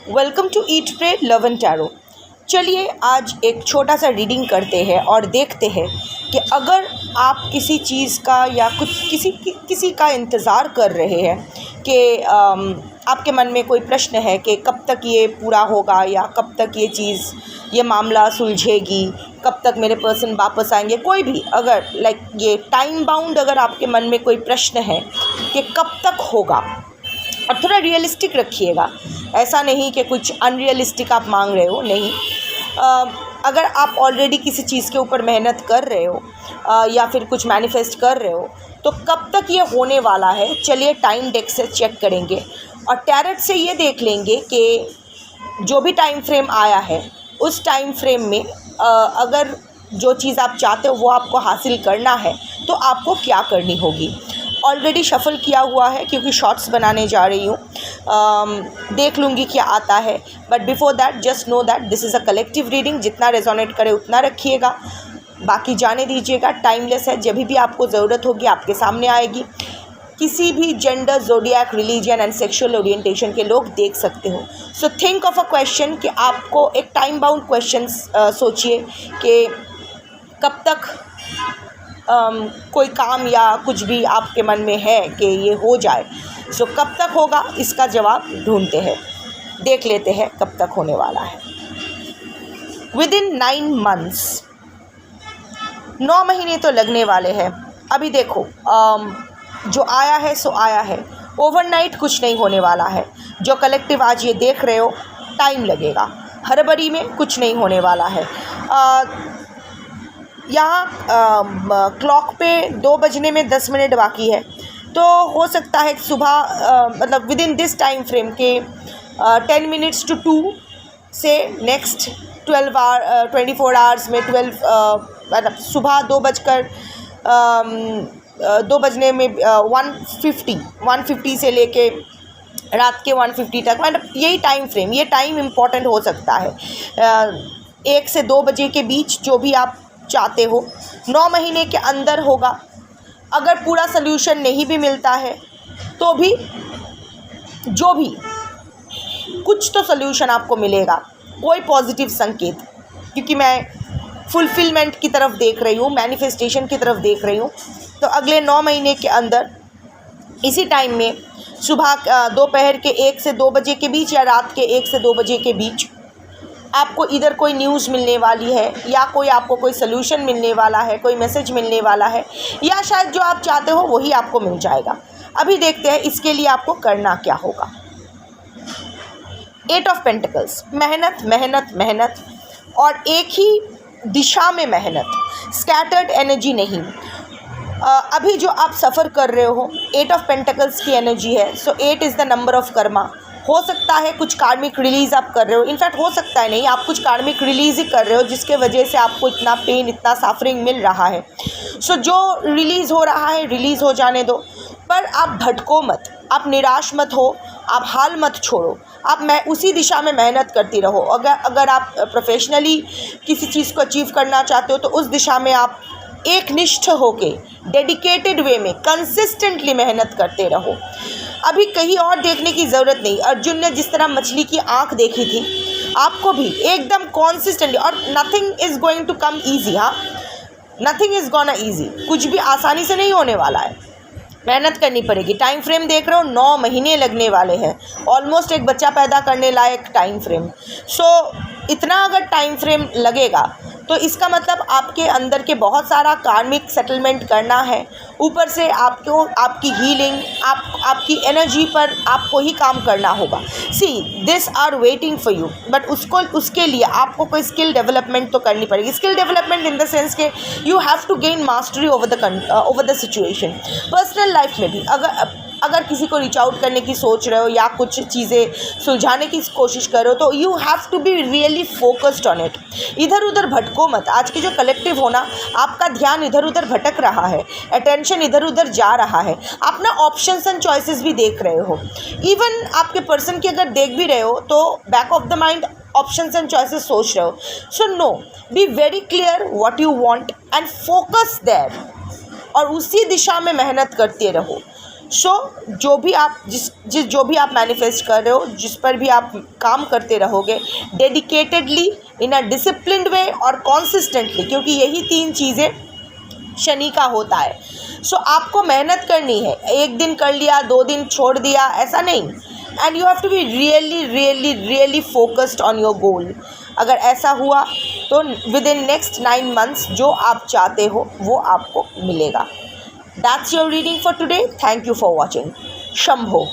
Welcome to eat pray love and tarot. चलिए आज एक छोटा सा रीडिंग करते हैं और देखते हैं कि अगर आप किसी चीज़ का या कुछ किसी का इंतज़ार कर रहे हैं कि आपके मन में कोई प्रश्न है कि कब तक ये पूरा होगा या कब तक ये मामला सुलझेगी, कब तक मेरे पर्सन वापस आएंगे, कोई भी अगर ये टाइम बाउंड अगर आपके मन में कोई प्रश्न है कि कब तक होगा, और थोड़ा रियलिस्टिक रखिएगा, ऐसा नहीं कि कुछ अनरियलिस्टिक आप मांग रहे हो, नहीं। अगर आप ऑलरेडी किसी चीज़ के ऊपर मेहनत कर रहे हो या फिर कुछ मैनिफेस्ट कर रहे हो तो कब तक ये होने वाला है, चलिए टाइम डेक से चेक करेंगे और टैरेट से ये देख लेंगे कि जो भी टाइम फ्रेम आया है उस टाइम फ्रेम में अगर जो चीज़ आप चाहते हो वो आपको हासिल करना है तो आपको क्या करनी होगी। ऑलरेडी शफ़ल किया हुआ है क्योंकि शॉर्ट्स बनाने जा रही हूँ, देख लूँगी क्या आता है। But before that just know that this is a collective reading, जितना रेजोनेट करे उतना रखिएगा, बाकी जाने दीजिएगा। टाइमलेस है, जब भी आपको ज़रूरत होगी आपके सामने आएगी। किसी भी gender, zodiac, religion and sexual orientation के लोग देख सकते हो। So think of a question कि आपको एक टाइम बाउंड क्वेश्चन सोचिए कि कब तक कोई काम या कुछ भी आपके मन में है कि ये हो जाए। सो कब तक होगा इसका जवाब ढूंढते हैं, देख लेते हैं कब तक होने वाला है। विदिन 9 months, 9 महीने तो लगने वाले हैं। अभी देखो जो आया है सो आया है, ओवरनाइट कुछ नहीं होने वाला है। जो कलेक्टिव आज ये देख रहे हो, टाइम लगेगा, हड़बड़ी में कुछ नहीं होने वाला है। यहाँ क्लॉक पे 2 बजने में 10 मिनट बाकी है, तो हो सकता है सुबह मतलब विदिन दिस टाइम फ्रेम के 10 minutes to 2 से नेक्स्ट 24 आवर्स में 12 मतलब सुबह 2 बजने में 150 से लेके रात के 150 तक, मतलब यही टाइम फ्रेम, ये टाइम इम्पोर्टेंट हो सकता है। 1 से 2 बजे के बीच जो भी आप चाहते हो 9 महीने के अंदर होगा। अगर पूरा सल्यूशन नहीं भी मिलता है तो भी जो भी कुछ तो सल्यूशन आपको मिलेगा, कोई पॉजिटिव संकेत, क्योंकि मैं फुलफिलमेंट की तरफ देख रही हूँ, मैनिफेस्टेशन की तरफ देख रही हूँ। तो अगले 9 महीने के अंदर इसी टाइम में सुबह दोपहर के 1 से 2 बजे के बीच या रात के 1 से 2 बजे के बीच आपको इधर कोई न्यूज़ मिलने वाली है या कोई आपको कोई सल्यूशन मिलने वाला है, कोई मैसेज मिलने वाला है, या शायद जो आप चाहते हो वही आपको मिल जाएगा। अभी देखते हैं इसके लिए आपको करना क्या होगा। 8 of Pentacles, मेहनत मेहनत मेहनत और एक ही दिशा में मेहनत, स्कैटर्ड एनर्जी नहीं। अभी जो आप सफ़र कर रहे हो 8 of Pentacles की एनर्जी है। सो 8 is the number of Karma. हो सकता है कुछ कार्मिक रिलीज़ आप कर रहे हो, इनफैक्ट हो सकता है नहीं, आप कुछ कार्मिक रिलीज़ ही कर रहे हो जिसके वजह से आपको इतना पेन, इतना सफरिंग मिल रहा है। सो जो रिलीज़ हो रहा है रिलीज़ हो जाने दो, पर आप भटको मत, आप निराश मत हो, आप हाल मत छोड़ो, आप उसी दिशा में मेहनत करती रहो। अगर आप प्रोफेशनली किसी चीज़ को अचीव करना चाहते हो तो उस दिशा में आप एक निष्ठ होके डेडिकेटेड वे में कंसिस्टेंटली मेहनत करते रहो। अभी कहीं और देखने की ज़रूरत नहीं। अर्जुन ने जिस तरह मछली की आँख देखी थी, आपको भी एकदम कॉन्सिस्टेंटली, और nothing is going to come easy. हाँ, नथिंग इज़ गोना ईजी, कुछ भी आसानी से नहीं होने वाला है, मेहनत करनी पड़ेगी। टाइम फ्रेम देख रहे हो, 9 महीने लगने वाले हैं, ऑलमोस्ट एक बच्चा पैदा करने लायक टाइम फ्रेम। सो इतना अगर टाइम फ्रेम लगेगा तो इसका मतलब आपके अंदर के बहुत सारा कार्मिक सेटलमेंट करना है, ऊपर से आपकी हीलिंग, आपकी एनर्जी पर आपको ही काम करना होगा। See this are waiting for you, but उसके लिए आपको कोई स्किल डेवलपमेंट तो करनी पड़ेगी। Skill development in the sense के you have to gain mastery over the situation. Personal life में भी अगर किसी को रीच आउट करने की सोच रहे हो या कुछ चीज़ें सुलझाने की कोशिश कर रहे हो तो you have to be really focused on it. इधर उधर भटको मत। आज की जो कलेक्टिव होना, आपका ध्यान इधर उधर भटक रहा है, अटेंशन इधर उधर जा रहा है, आप ना ऑप्शंस एंड चॉइसेस भी देख रहे हो। इवन आपके पर्सन की अगर देख भी रहे हो तो back of the mind options and choices सोच रहे हो। So no, be very clear what you want and focus there, और उसी दिशा में मेहनत करते रहो। सो जो भी आप मैनिफेस्ट कर रहे हो, जिस पर भी आप काम करते रहोगे डेडिकेटेडली, इन अ डिसिप्लिन्ड वे और कॉन्सिस्टेंटली, क्योंकि यही 3 चीज़ें शनि का होता है। सो आपको मेहनत करनी है, एक दिन कर लिया, 2 दिन छोड़ दिया, ऐसा नहीं। And you have to be really focused on your goal. अगर ऐसा हुआ तो विद इन नेक्स्ट 9 मंथ्स जो आप चाहते हो वो आपको मिलेगा। That's your reading for today. Thank you for watching. Shambho.